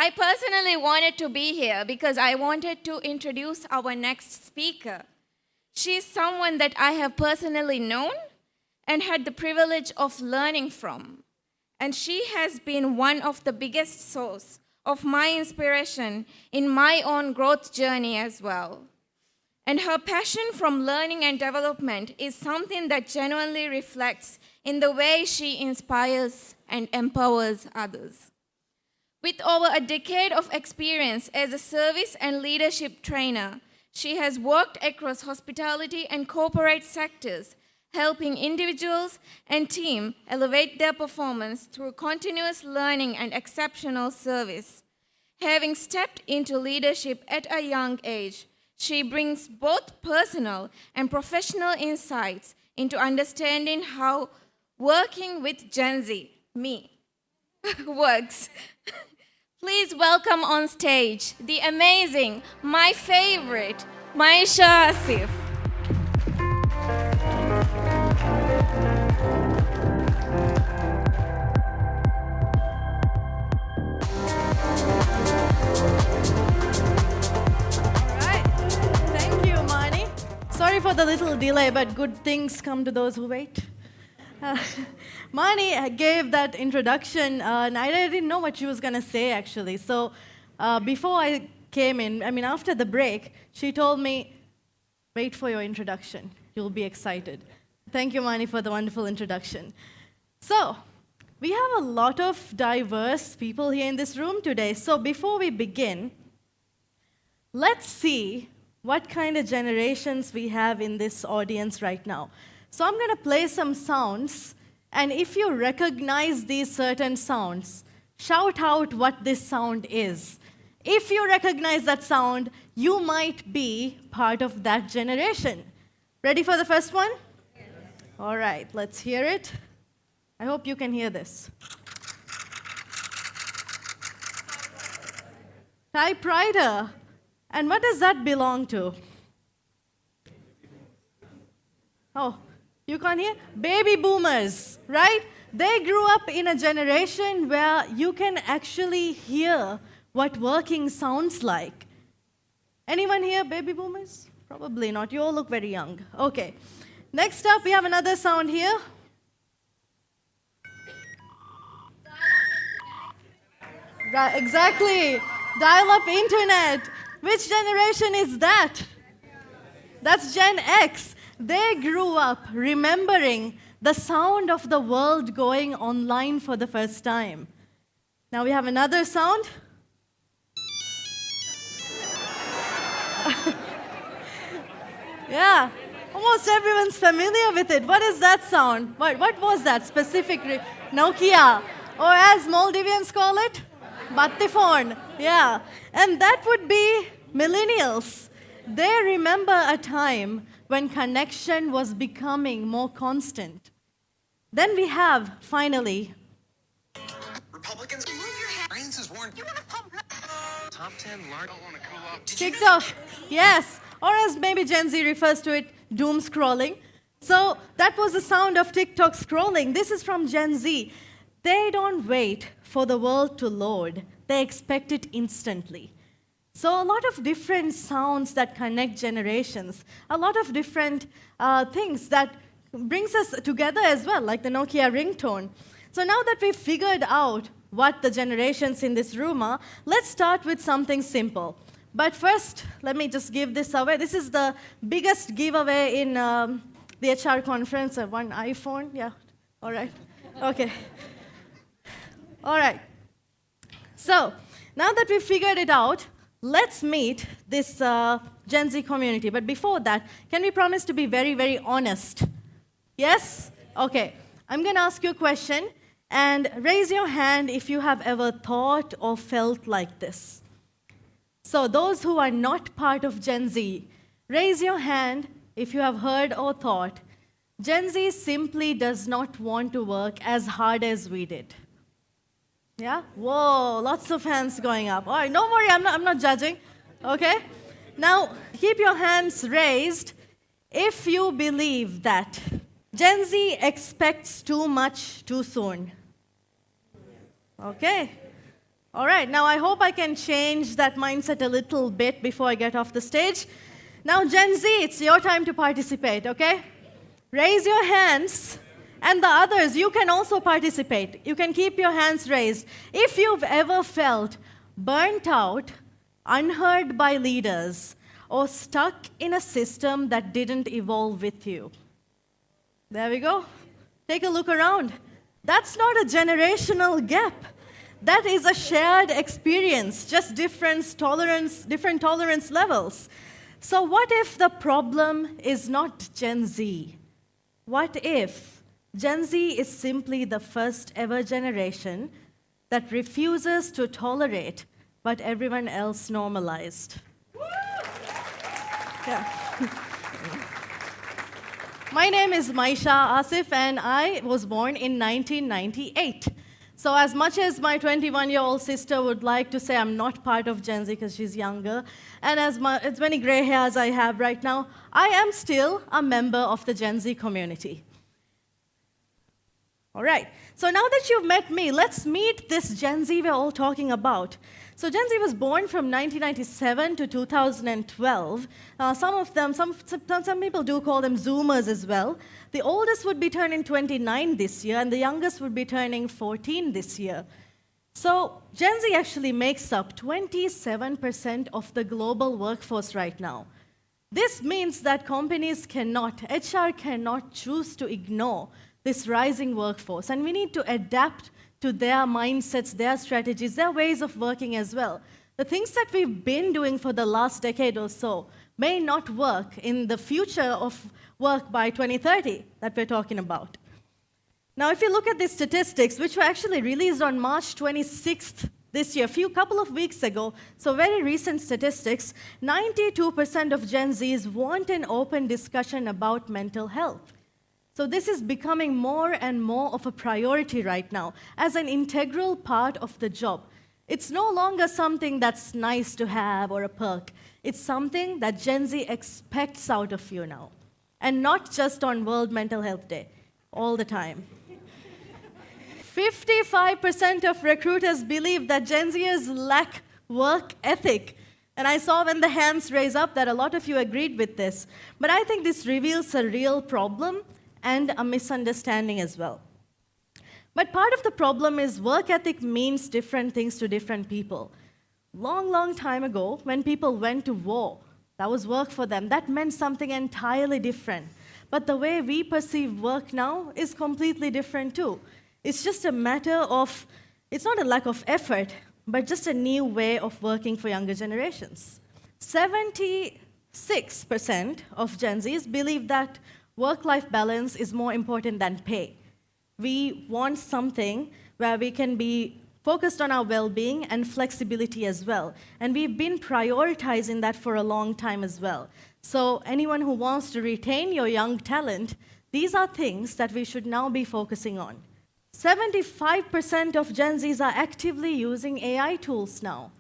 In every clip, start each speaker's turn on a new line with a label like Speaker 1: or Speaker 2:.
Speaker 1: I personally wanted to be here because I wanted to introduce our next speaker. She's someone that I have personally known and had the privilege of learning from. And she has been one of the biggest source of my inspiration in my own growth journey as well. And her passion from learning and development is something that genuinely reflects in the way she inspires and empowers others. With over a decade of experience as a service and leadership trainer, she has worked across hospitality and corporate sectors, helping individuals and teams elevate their performance through continuous learning and exceptional service. Having stepped into leadership at a young age, she brings both personal and professional insights into understanding how working with Gen Z, me, works. Please welcome on stage the amazing, my favorite, Maeesha Asif.
Speaker 2: Sorry for the little delay, but good things come to those who wait. Mani gave that introduction, and I didn't know what she was going to say, actually. So before I came in, after the break, she told me, wait for your introduction. You'll be excited. Thank you, Mani, for the wonderful introduction. So we have a lot of diverse people here in this room today. So before we begin, let's see what kind of generations we have in this audience right now. So I'm going to play some sounds, and if you recognize these certain sounds, shout out what this sound is. If you recognize that sound, you might be part of that generation. Ready for the first one? Yes. All right, let's hear it. I hope you can hear this. Typewriter. And what does that belong to? Oh, you can't hear? Baby boomers, right? They grew up in a generation where you can actually hear what working sounds like. Anyone here, baby boomers? Probably not. You all look very young. Okay. Next up, we have another sound here. Right, exactly. Dial-up internet. Which generation is that? That's Gen X. They grew up remembering the sound of the world going online for the first time. Now we have another sound. Yeah, almost everyone's familiar with it. What is that sound? What was that specific? Nokia, or as Maldivians call it, Battifon. Yeah, and that would be millennials. They remember a time when connection was becoming more constant. Then we have, finally,
Speaker 3: Republicans, move your head. Brains is worn. You want to pump top 10 large. Don't want to cool off.
Speaker 2: TikTok. Yes, or as maybe Gen Z refers to it, doom scrolling. So that was the sound of TikTok scrolling. This is from Gen Z. They don't wait for the world to load. They expect it instantly. So a lot of different sounds that connect generations, a lot of different things that brings us together as well, like the Nokia ringtone. So now that we've figured out what the generations in this room are, let's start with something simple. But first, let me just give this away. This is the biggest giveaway in the HR conference. One iPhone, yeah, all right, okay. All right, so now that we've figured it out, let's meet this Gen Z community. But before that, can we promise to be very, very honest? Yes? Okay. I'm going to ask you a question, and raise your hand if you have ever thought or felt like this. So those who are not part of Gen Z, raise your hand if you have heard or thought, Gen Z simply does not want to work as hard as we did. Yeah? Whoa, lots of hands going up. All right, don't worry, I'm not judging. Okay? Now, keep your hands raised if you believe that Gen Z expects too much too soon. Okay? All right, now I hope I can change that mindset a little bit before I get off the stage. Now, Gen Z, it's your time to participate, okay? Raise your hands, and the others, you can also participate. You can keep your hands raised. If you've ever felt burnt out, unheard by leaders, or stuck in a system that didn't evolve with you. There we go. Take a look around. That's not a generational gap. That is a shared experience, just different tolerance levels. So what if the problem is not Gen Z? What if Gen Z is simply the first ever generation that refuses to tolerate what everyone else normalized? Yeah. My name is Maeesha Asif, and I was born in 1998. So as much as my 21-year-old sister would like to say I'm not part of Gen Z because she's younger, and as many gray hairs I have right now, I am still a member of the Gen Z community. All right, so now that you've met me, let's meet this Gen Z we're all talking about. So Gen Z was born from 1997 to 2012. Some people do call them Zoomers as well. The oldest would be turning 29 this year, and the youngest would be turning 14 this year. So Gen Z actually makes up 27% of the global workforce right now. This means that companies HR cannot choose to ignore this rising workforce, and we need to adapt to their mindsets, their strategies, their ways of working as well. The things that we've been doing for the last decade or so may not work in the future of work by 2030 that we're talking about. Now, if you look at these statistics, which were actually released on March 26th this year, couple of weeks ago, so very recent statistics, 92% of Gen Zs want an open discussion about mental health. So this is becoming more and more of a priority right now as an integral part of the job. It's no longer something that's nice to have or a perk. It's something that Gen Z expects out of you now. And not just on World Mental Health Day, all the time. 55% of recruiters believe that Gen Zers lack work ethic. And I saw when the hands raised up that a lot of you agreed with this. But I think this reveals a real problem and a misunderstanding as well. But part of the problem is work ethic means different things to different people. Long time ago, when people went to war, that was work for them. That meant something entirely different. But the way we perceive work now is completely different too. It's just a matter of, it's not a lack of effort, but just a new way of working for younger generations. 76% of Gen Zs believe that work-life balance is more important than pay. We want something where we can be focused on our well-being and flexibility as well. And we've been prioritizing that for a long time as well. So anyone who wants to retain your young talent, these are things that we should now be focusing on. 75% of Gen Zs are actively using AI tools now.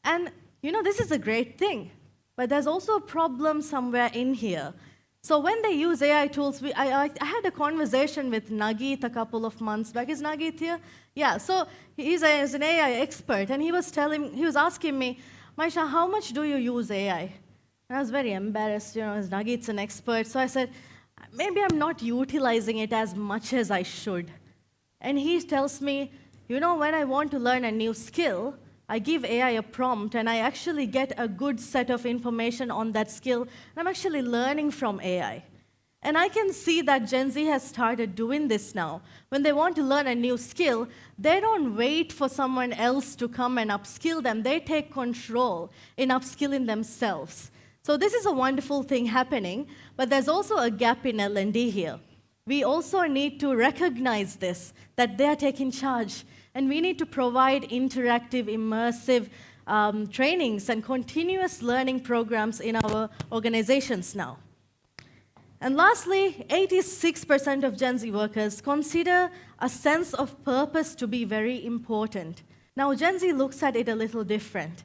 Speaker 2: And this is a great thing, but there's also a problem somewhere in here. So when they use AI tools, I had a conversation with Nagit a couple of months back. Is Nagit here? Yeah, so he's an AI expert, and he was asking me, Maeesha, how much do you use AI? And I was very embarrassed, as Nagit's an expert. So I said, maybe I'm not utilizing it as much as I should. And he tells me, when I want to learn a new skill, I give AI a prompt, and I actually get a good set of information on that skill, and I'm actually learning from AI. And I can see that Gen Z has started doing this now. When they want to learn a new skill, they don't wait for someone else to come and upskill them. They take control in upskilling themselves. So this is a wonderful thing happening, but there's also a gap in L&D here. We also need to recognize this, that they are taking charge. And we need to provide interactive, immersive trainings and continuous learning programs in our organizations now. And lastly, 86% of Gen Z workers consider a sense of purpose to be very important. Now, Gen Z looks at it a little different.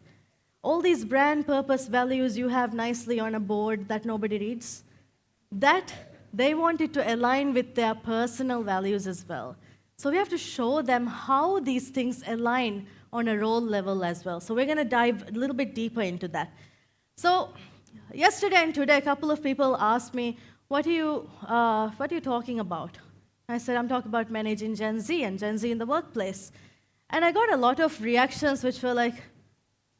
Speaker 2: All these brand purpose values you have nicely on a board that nobody reads, that they want it to align with their personal values as well. So we have to show them how these things align on a role level as well. So we're going to dive a little bit deeper into that. So yesterday and today, a couple of people asked me, what are you talking about? I said, I'm talking about managing Gen Z and Gen Z in the workplace. And I got a lot of reactions which were like,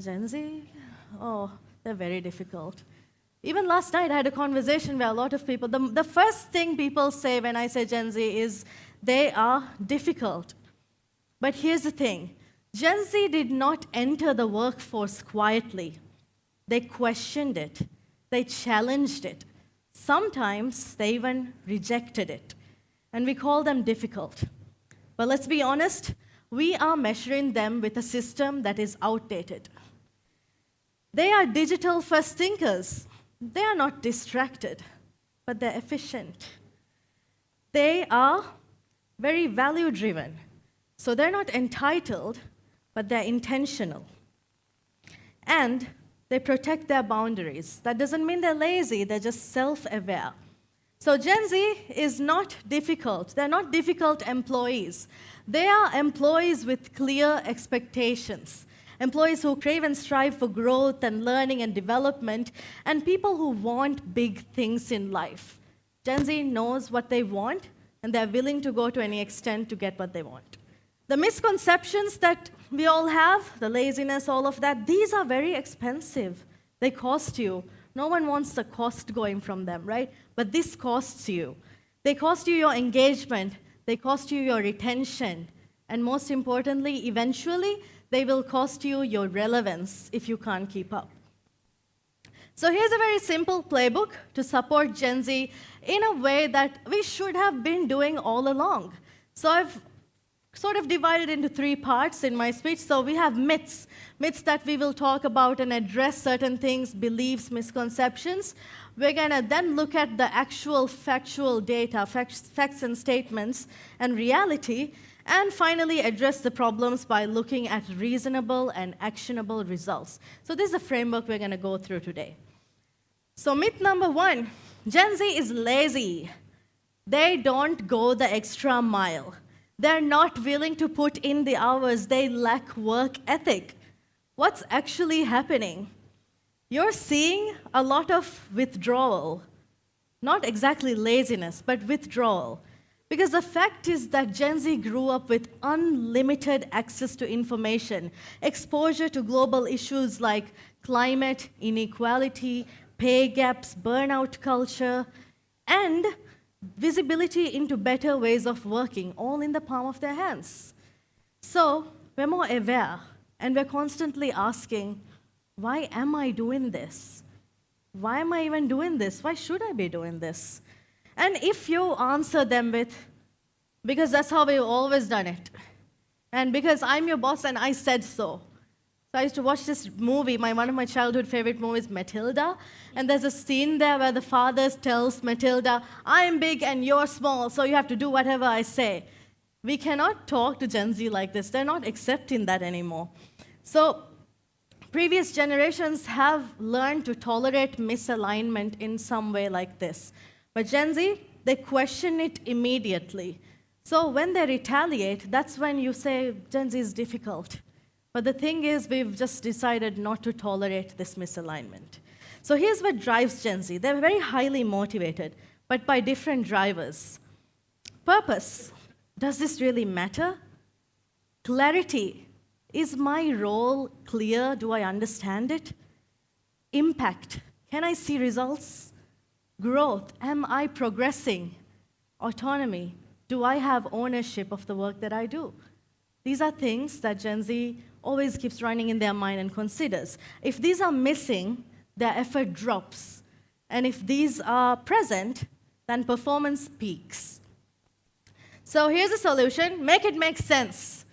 Speaker 2: Gen Z? Oh, they're very difficult. Even last night, I had a conversation where a lot of people, the first thing people say when I say Gen Z is, they are difficult. But here's the thing. Gen Z did not enter the workforce quietly. They questioned it. They challenged it. Sometimes they even rejected it. And we call them difficult. But let's be honest, we are measuring them with a system that is outdated. They are digital-first thinkers. They are not distracted, but they're efficient. They are very value-driven. So they're not entitled, but they're intentional. And they protect their boundaries. That doesn't mean they're lazy, they're just self-aware. So Gen Z is not difficult. They're not difficult employees. They are employees with clear expectations. Employees who crave and strive for growth and learning and development, and people who want big things in life. Gen Z knows what they want, and they're willing to go to any extent to get what they want. The misconceptions that we all have, the laziness, all of that, these are very expensive. They cost you. No one wants the cost going from them, right? But this costs you. They cost you your engagement. They cost you your retention. And most importantly, eventually, they will cost you your relevance if you can't keep up. So here's a very simple playbook to support Gen Z in a way that we should have been doing all along. So I've sort of divided into 3 parts in my speech. So we have myths that we will talk about and address certain things, beliefs, misconceptions. We're going to then look at the actual factual data, facts and statements, and reality. And finally, address the problems by looking at reasonable and actionable results. So this is the framework we're going to go through today. So myth number 1, Gen Z is lazy. They don't go the extra mile. They're not willing to put in the hours. They lack work ethic. What's actually happening? You're seeing a lot of withdrawal. Not exactly laziness, but withdrawal. Because the fact is that Gen Z grew up with unlimited access to information, exposure to global issues like climate, inequality, pay gaps, burnout culture, and visibility into better ways of working, all in the palm of their hands. So we're more aware, and we're constantly asking, why am I doing this? Why am I even doing this? Why should I be doing this? And if you answer them with, because that's how we've always done it, and because I'm your boss and I said so. So I used to watch this movie, one of my childhood favorite movies, Matilda, and there's a scene there where the father tells Matilda, I'm big and you're small, so you have to do whatever I say. We cannot talk to Gen Z like this. They're not accepting that anymore. So previous generations have learned to tolerate misalignment in some way like this. But Gen Z, they question it immediately. So when they retaliate, that's when you say Gen Z is difficult. But the thing is, we've just decided not to tolerate this misalignment. So here's what drives Gen Z. They're very highly motivated, but by different drivers. Purpose. Does this really matter? Clarity. Is my role clear? Do I understand it? Impact. Can I see results? Growth. Am I progressing? Autonomy. Do I have ownership of the work that I do? These are things that Gen Z always keeps running in their mind and considers. If these are missing, their effort drops. And if these are present, then performance peaks. So here's a solution. Make it make sense.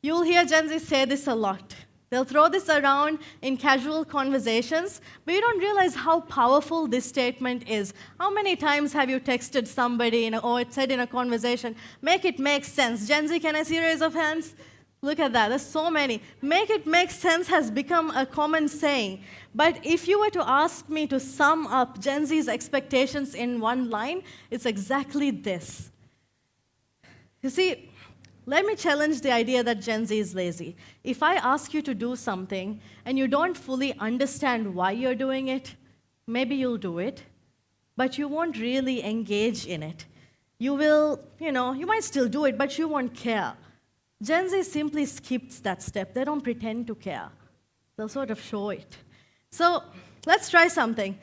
Speaker 2: You'll hear Gen Z say this a lot. They'll throw this around in casual conversations, but you don't realize how powerful this statement is. How many times have you texted somebody or said in a conversation, make it make sense? Gen Z, can I see a raise of hands? Look at that, there's so many. Make it make sense has become a common saying. But if you were to ask me to sum up Gen Z's expectations in one line, it's exactly this. You see, Let me challenge the idea that Gen Z is lazy. If I ask you to do something and you don't fully understand why you're doing it, maybe you'll do it, but you won't really engage in it. You will, you might still do it, but you won't care. Gen Z simply skips that step. They don't pretend to care. They'll sort of show it. So let's try something.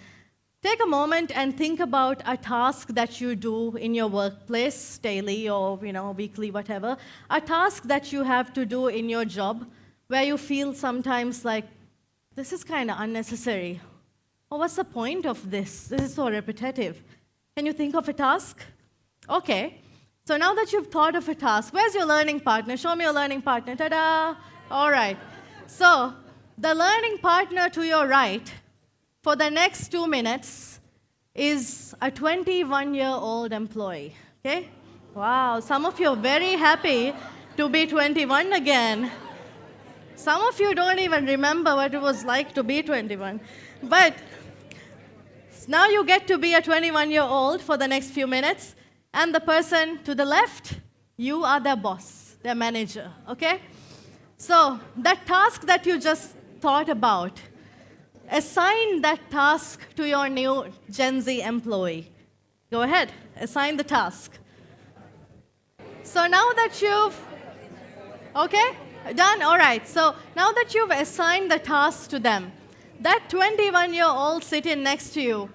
Speaker 2: Take a moment and think about a task that you do in your workplace, daily or weekly, whatever. A task that you have to do in your job where you feel sometimes like, this is kind of unnecessary. Or what's the point of this? This is so repetitive. Can you think of a task? Okay. So now that you've thought of a task, where's your learning partner? Show me your learning partner. Ta-da! All right. So the learning partner to your right for the next 2 minutes is a 21-year-old employee, okay? Wow, some of you are very happy to be 21 again. Some of you don't even remember what it was like to be 21. But now you get to be a 21-year-old for the next few minutes, and the person to the left, you are their boss, their manager, okay? So that task that you just thought about, assign that task to your new Gen Z employee. Go ahead, assign the task. So now that okay, done? All right, so now that you've assigned the task to them, that 21-year-old sitting next to you,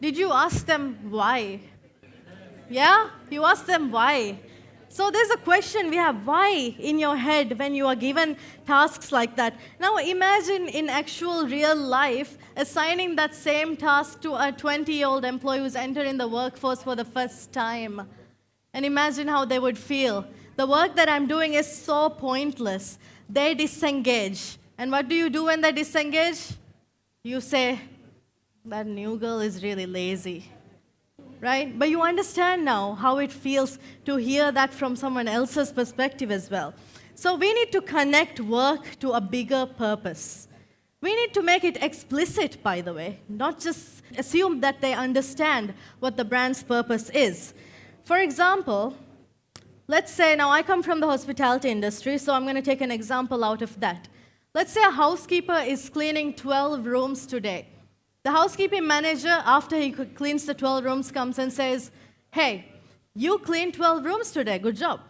Speaker 2: did you ask them why? Yeah, you asked them why. So there's a question we have, why, in your head when you are given tasks like that. Now imagine in actual real life assigning that same task to a 20-year-old employee who's entering the workforce for the first time. And imagine how they would feel. The work that I'm doing is so pointless. They disengage. And what do you do when they disengage? You say, that new girl is really lazy. Right? But you understand now how it feels to hear that from someone else's perspective as well. So we need to connect work to a bigger purpose. We need to make it explicit, by the way, not just assume that they understand what the brand's purpose is. For example, let's say, now I come from the hospitality industry, so I'm going to take an example out of that. Let's say a housekeeper is cleaning 12 rooms today. The housekeeping manager, after he cleans the 12 rooms, comes and says, hey, you cleaned 12 rooms today, good job.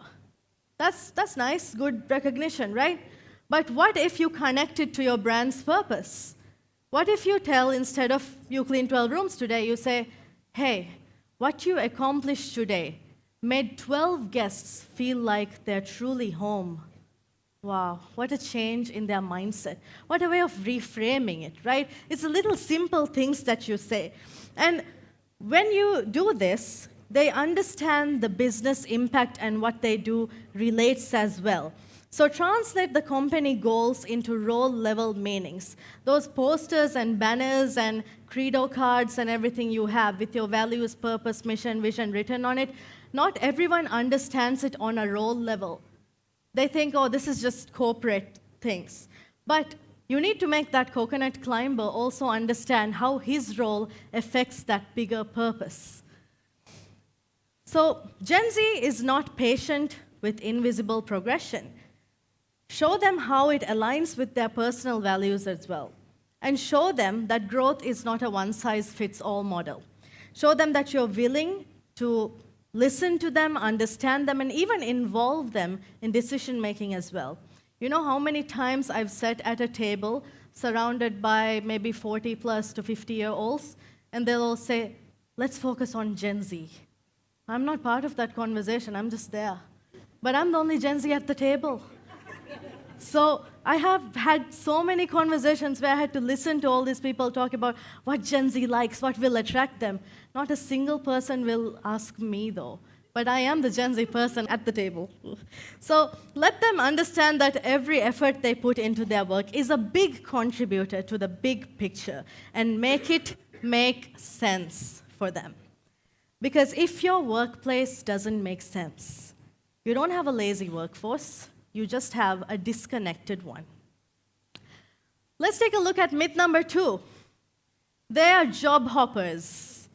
Speaker 2: That's nice, good recognition, right? But what if you connect it to your brand's purpose? What if you tell, instead of you clean 12 rooms today, you say, hey, what you accomplished today made 12 guests feel like they're truly home. Wow, what a change in their mindset. What a way of reframing it, right? It's the little simple things that you say. And when you do this, they understand the business impact and what they do relates as well. So translate the company goals into role-level meanings. Those posters and banners and credo cards and everything you have with your values, purpose, mission, vision written on it, not everyone understands it on a role level. They think, oh, this is just corporate things. But you need to make that coconut climber also understand how his role affects that bigger purpose. So Gen Z is not patient with invisible progression. Show them how it aligns with their personal values as well. And show them that growth is not a one-size-fits-all model. Show them that you're willing to listen to them, understand them, and even involve them in decision-making as well. You know how many times I've sat at a table surrounded by maybe 40 plus to 50-year-olds, and they'll all say, let's focus on Gen Z. I'm not part of that conversation, I'm just there. But I'm the only Gen Z at the table. So I have had so many conversations where I had to listen to all these people talk about what Gen Z likes, what will attract them. Not a single person will ask me, though. But I am the Gen Z person at the table. So let them understand that every effort they put into their work is a big contributor to the big picture, and make it make sense for them. Because if your workplace doesn't make sense, you don't have a lazy workforce, you just have a disconnected one. Let's take a look at myth number 2. They are job hoppers.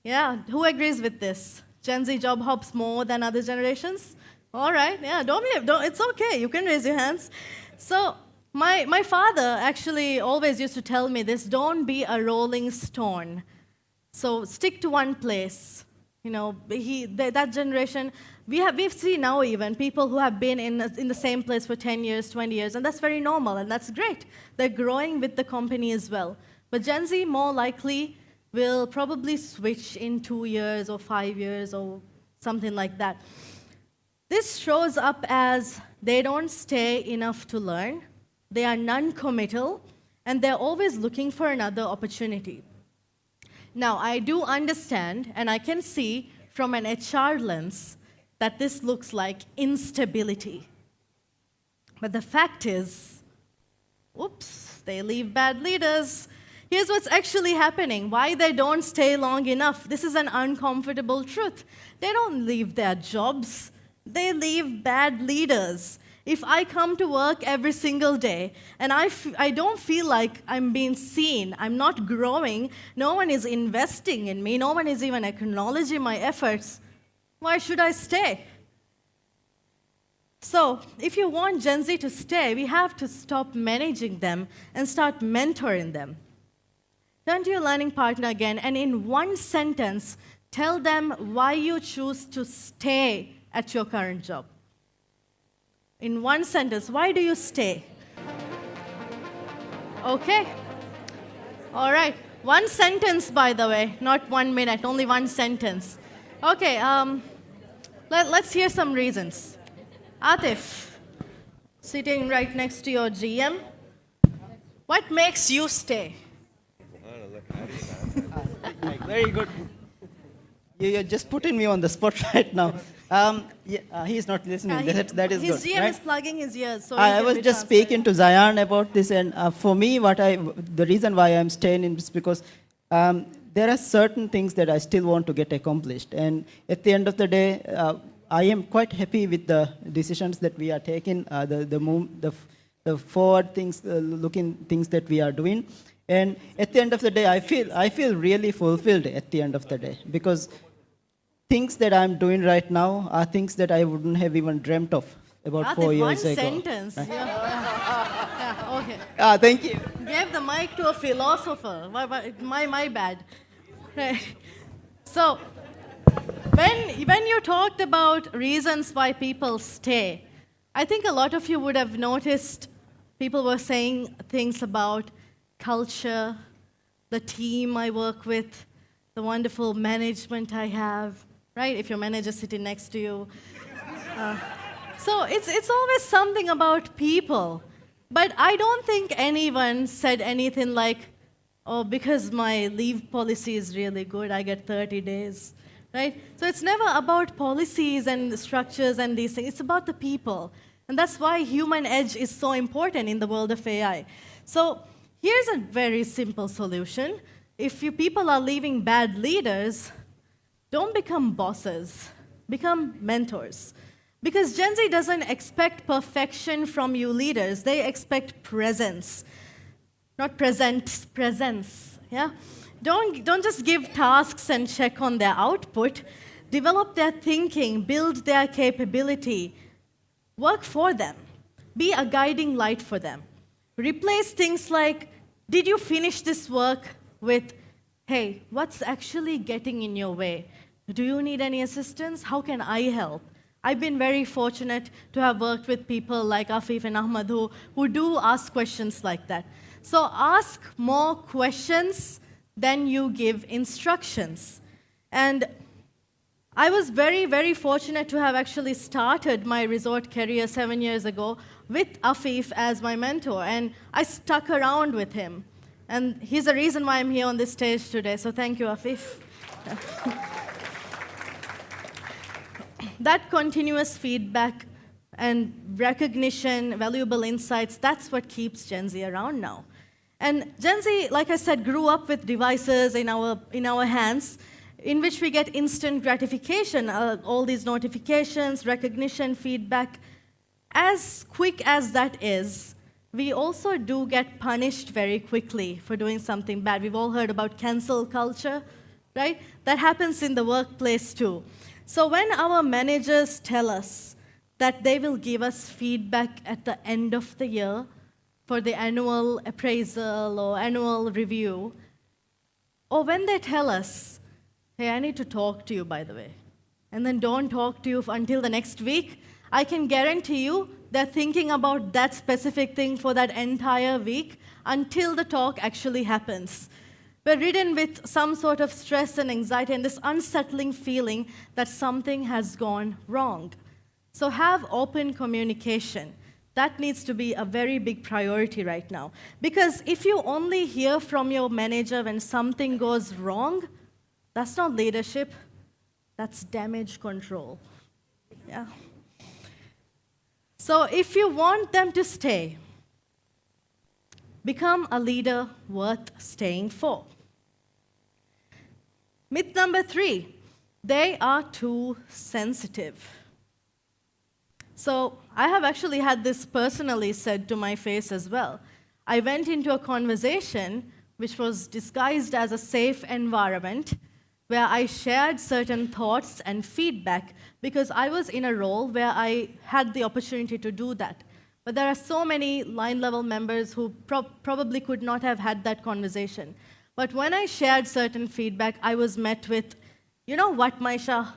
Speaker 2: Yeah, who agrees with this? Gen Z job hops more than other generations? All right, yeah, it's okay, you can raise your hands. So, my father actually always used to tell me this, don't be a rolling stone. So, stick to one place. You know, that generation, we've seen now even people who have been in the same place for 10 years, 20 years, and that's very normal, and that's great. They're growing with the company as well. But Gen Z more likely will probably switch in 2 years or 5 years or something like that. This shows up as they don't stay enough to learn, they are non-committal, and they're always looking for another opportunity. Now, I do understand, and I can see from an HR lens, that this looks like instability. But the fact is, oops, they leave bad leaders. Here's what's actually happening, why they don't stay long enough. This is an uncomfortable truth. They don't leave their jobs. They leave bad leaders. If I come to work every single day and I don't feel like I'm being seen, I'm not growing, no one is investing in me, no one is even acknowledging my efforts, why should I stay? So, if you want Gen Z to stay, we have to stop managing them and start mentoring them. Turn to your learning partner again, and in one sentence, tell them why you choose to stay at your current job. In one sentence, why do you stay? Okay. All right. One sentence, by the way, not 1 minute, only one sentence. Okay, let's hear some reasons. Atif, sitting right next to your GM, what makes you stay?
Speaker 4: Very good. You're just putting me on the spot right now. He's not listening. That is
Speaker 2: his
Speaker 4: good.
Speaker 2: GM
Speaker 4: right?
Speaker 2: is plugging his ears. So
Speaker 4: I was just speaking to Zion about this, and for me, the reason why I'm staying in is because there are certain things that I still want to get accomplished. And at the end of the day, I am quite happy with the decisions that we are taking, the forward things, looking things that we are doing. And at the end of the day, I feel really fulfilled at the end of the day, because things that I'm doing right now are things that I wouldn't have even dreamt of about
Speaker 2: Atif,
Speaker 4: 4 years ago.
Speaker 2: one sentence.
Speaker 4: Right?
Speaker 2: Yeah, okay.
Speaker 4: Thank you.
Speaker 2: Gave the mic to a philosopher. My bad. Right. So, when you talked about reasons why people stay, I think a lot of you would have noticed people were saying things about culture, the team I work with, the wonderful management I have, right? If your manager's sitting next to you. So it's always something about people. But I don't think anyone said anything like, oh, because my leave policy is really good, I get 30 days, right? So it's never about policies and structures and these things. It's about the people. And that's why human edge is so important in the world of AI. So here's a very simple solution. If you people are leaving bad leaders, don't become bosses, become mentors. Because Gen Z doesn't expect perfection from you leaders, they expect presence. Not present, presence, yeah? Don't just give tasks and check on their output. Develop their thinking, build their capability. Work for them. Be a guiding light for them. Replace things like, did you finish this work, with, hey, what's actually getting in your way? Do you need any assistance? How can I help? I've been very fortunate to have worked with people like Afif and Ahmad who do ask questions like that. So ask more questions than you give instructions. And I was very, very fortunate to have actually started my resort career 7 years ago with Afif as my mentor, and I stuck around with him. And he's the reason why I'm here on this stage today, so thank you, Afif. That continuous feedback and recognition, valuable insights, that's what keeps Gen Z around now. And Gen Z, like I said, grew up with devices in our hands in which we get instant gratification, all these notifications, recognition, feedback. As quick as that is, we also do get punished very quickly for doing something bad. We've all heard about cancel culture, right? That happens in the workplace too. So when our managers tell us that they will give us feedback at the end of the year for the annual appraisal or annual review, or when they tell us, hey, I need to talk to you, by the way, and then don't talk to you until the next week, I can guarantee you they're thinking about that specific thing for that entire week until the talk actually happens. We're ridden with some sort of stress and anxiety and this unsettling feeling that something has gone wrong. So have open communication. That needs to be a very big priority right now. Because if you only hear from your manager when something goes wrong, that's not leadership, that's damage control. Yeah. So if you want them to stay, become a leader worth staying for. Myth number 3, they are too sensitive. So I have actually had this personally said to my face as well. I went into a conversation which was disguised as a safe environment where I shared certain thoughts and feedback because I was in a role where I had the opportunity to do that. But there are so many line-level members who probably could not have had that conversation. But when I shared certain feedback, I was met with, you know what, Maeesha,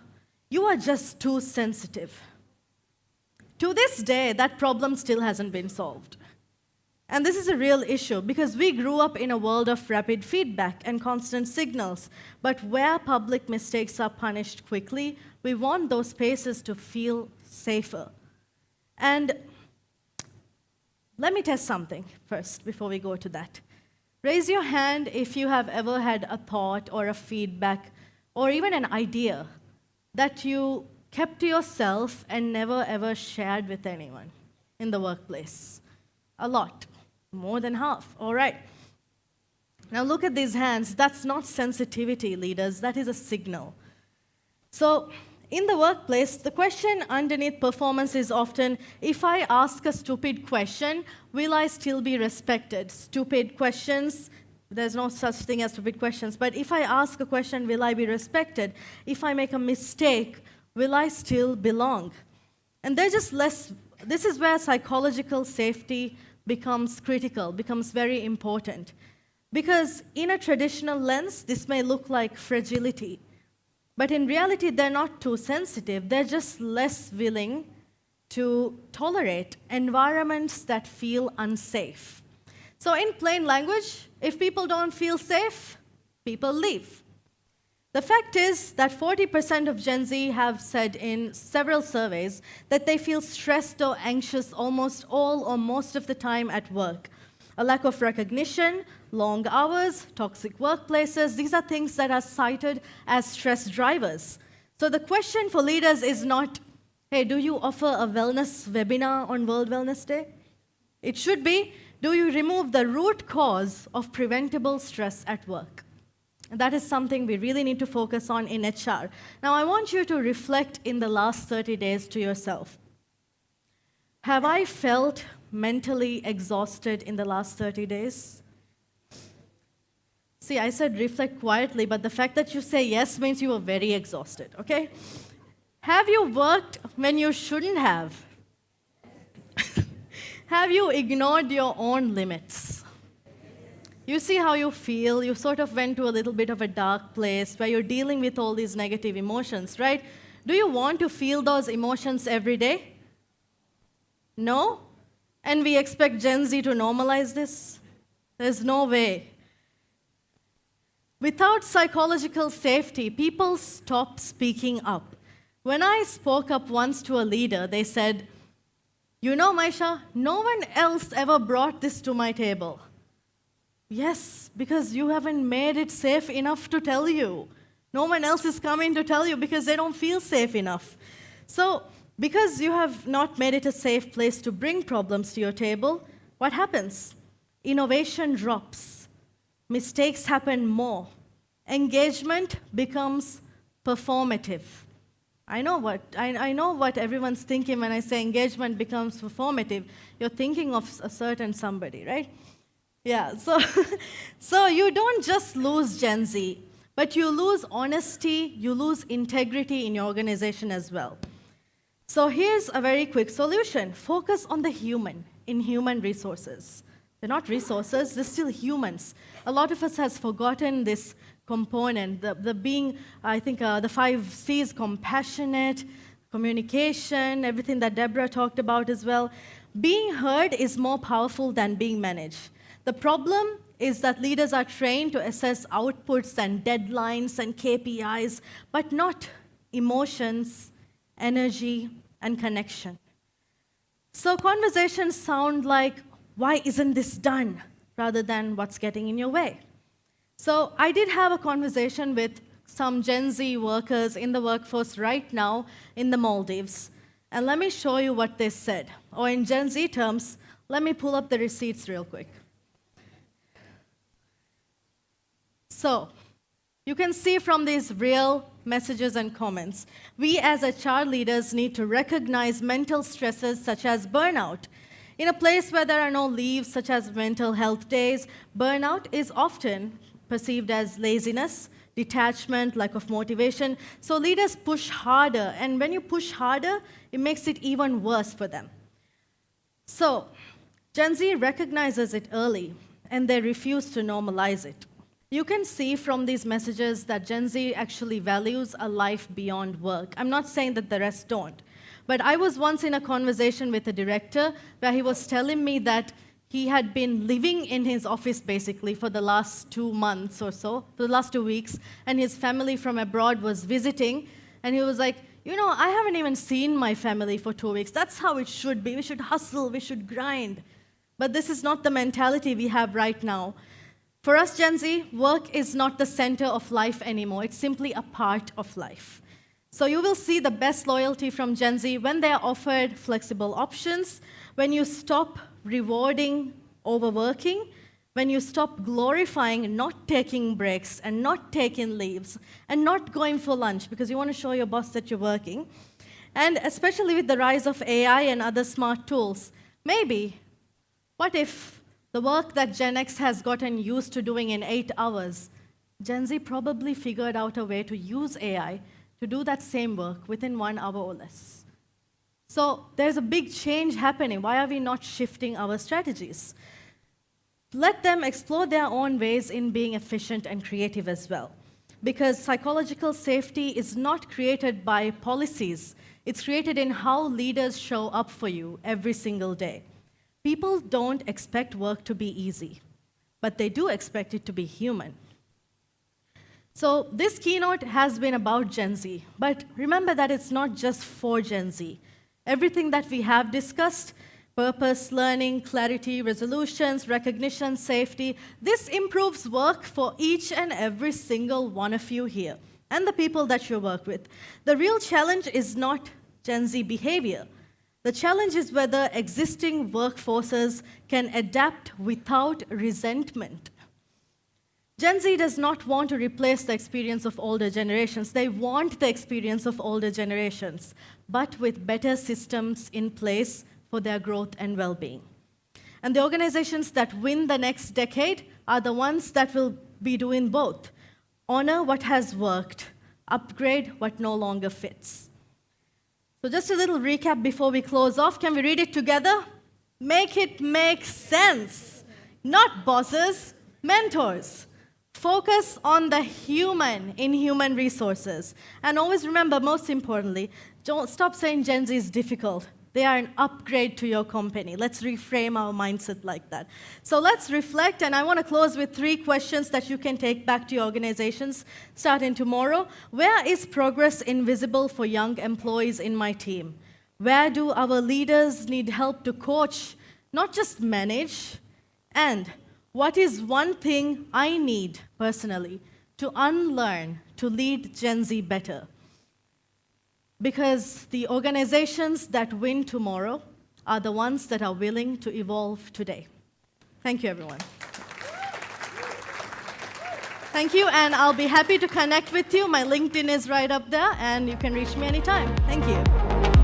Speaker 2: you are just too sensitive. To this day, that problem still hasn't been solved. And this is a real issue because we grew up in a world of rapid feedback and constant signals. But where public mistakes are punished quickly, we want those spaces to feel safer. And let me test something first before we go to that. Raise your hand if you have ever had a thought or a feedback or even an idea that you kept to yourself and never ever shared with anyone in the workplace. A lot. More than half. All right. Now look at these hands. That's not sensitivity, leaders. That is a signal. So in the workplace, the question underneath performance is often, if I ask a stupid question, will I still be respected? Stupid questions, there's no such thing as stupid questions, but if I ask a question, will I be respected? If I make a mistake, will I still belong? And they're just less, this is where psychological safety becomes critical, becomes very important. Because in a traditional lens, this may look like fragility. But in reality, they're not too sensitive. They're just less willing to tolerate environments that feel unsafe. So in plain language, if people don't feel safe, people leave. The fact is that 40% of Gen Z have said in several surveys that they feel stressed or anxious almost all or most of the time at work. A lack of recognition, long hours, toxic workplaces, these are things that are cited as stress drivers. So the question for leaders is not, hey, do you offer a wellness webinar on World Wellness Day? It should be, do you remove the root cause of preventable stress at work? And that is something we really need to focus on in HR. Now, I want you to reflect in the last 30 days to yourself. Have I felt mentally exhausted in the last 30 days? See, I said reflect quietly, but the fact that you say yes means you are very exhausted, okay? Have you worked when you shouldn't have? Have you ignored your own limits? You see how you feel, you sort of went to a little bit of a dark place where you're dealing with all these negative emotions, right? Do you want to feel those emotions every day? No? And we expect Gen Z to normalize this? There's no way. Without psychological safety, people stop speaking up. When I spoke up once to a leader, they said, you know, Maeesha, no one else ever brought this to my table. Yes, because you haven't made it safe enough to tell you. No one else is coming to tell you because they don't feel safe enough. So, because you have not made it a safe place to bring problems to your table, what happens? Innovation drops. Mistakes happen more. Engagement becomes performative. I know what everyone's thinking when I say engagement becomes performative. You're thinking of a certain somebody, right? Yeah, so you don't just lose Gen Z, but you lose honesty, you lose integrity in your organization as well. So here's a very quick solution. Focus on the human in human resources. They're not resources, they're still humans. A lot of us has forgotten this component, the being, I think the 5 C's, compassionate, communication, everything that Deborah talked about as well. Being heard is more powerful than being managed. The problem is that leaders are trained to assess outputs and deadlines and KPIs, but not emotions, energy, and connection. So conversations sound like, why isn't this done, rather than what's getting in your way. So I did have a conversation with some Gen Z workers in the workforce right now in the Maldives. And let me show you what they said. Or in Gen Z terms, let me pull up the receipts real quick. So, you can see from these real messages and comments, we as HR leaders need to recognize mental stresses such as burnout. In a place where there are no leaves such as mental health days, burnout is often perceived as laziness, detachment, lack of motivation. So leaders push harder, and when you push harder, it makes it even worse for them. So Gen Z recognizes it early, and they refuse to normalize it. You can see from these messages that Gen Z actually values a life beyond work. I'm not saying that the rest don't. But I was once in a conversation with a director where he was telling me that he had been living in his office basically for the last 2 months or so, for the last 2 weeks, and his family from abroad was visiting, and he was like, I haven't even seen my family for 2 weeks. That's how it should be. We should hustle, we should grind. But this is not the mentality we have right now. For us, Gen Z, work is not the center of life anymore. It's simply a part of life. So you will see the best loyalty from Gen Z when they are offered flexible options, when you stop rewarding overworking, when you stop glorifying not taking breaks and not taking leaves and not going for lunch because you want to show your boss that you're working. And especially with the rise of AI and other smart tools, maybe, what if the work that Gen X has gotten used to doing in 8 hours, Gen Z probably figured out a way to use AI to do that same work within 1 hour or less. So there's a big change happening. Why are we not shifting our strategies? Let them explore their own ways in being efficient and creative as well. Because psychological safety is not created by policies. It's created in how leaders show up for you every single day. People don't expect work to be easy, but they do expect it to be human. So this keynote has been about Gen Z, but remember that it's not just for Gen Z. Everything that we have discussed, purpose, learning, clarity, resolutions, recognition, safety, this improves work for each and every single one of you here, and the people that you work with. The real challenge is not Gen Z behavior. The challenge is whether existing workforces can adapt without resentment. Gen Z does not want to replace the experience of older generations. They want the experience of older generations, but with better systems in place for their growth and well-being. And the organizations that win the next decade are the ones that will be doing both. Honor what has worked, upgrade what no longer fits. So just a little recap before we close off. Can we read it together? Make it make sense. Not bosses, mentors. Focus on the human in human resources. And always remember, most importantly, don't stop saying Gen Z is difficult. They are an upgrade to your company. Let's reframe our mindset like that. So let's reflect, and I want to close with 3 questions that you can take back to your organizations starting tomorrow. Where is progress invisible for young employees in my team? Where do our leaders need help to coach, not just manage? And what is one thing I need personally to unlearn to lead Gen Z better? Because the organizations that win tomorrow are the ones that are willing to evolve today. Thank you, everyone. Thank you, and I'll be happy to connect with you. My LinkedIn is right up there, and you can reach me anytime. Thank you.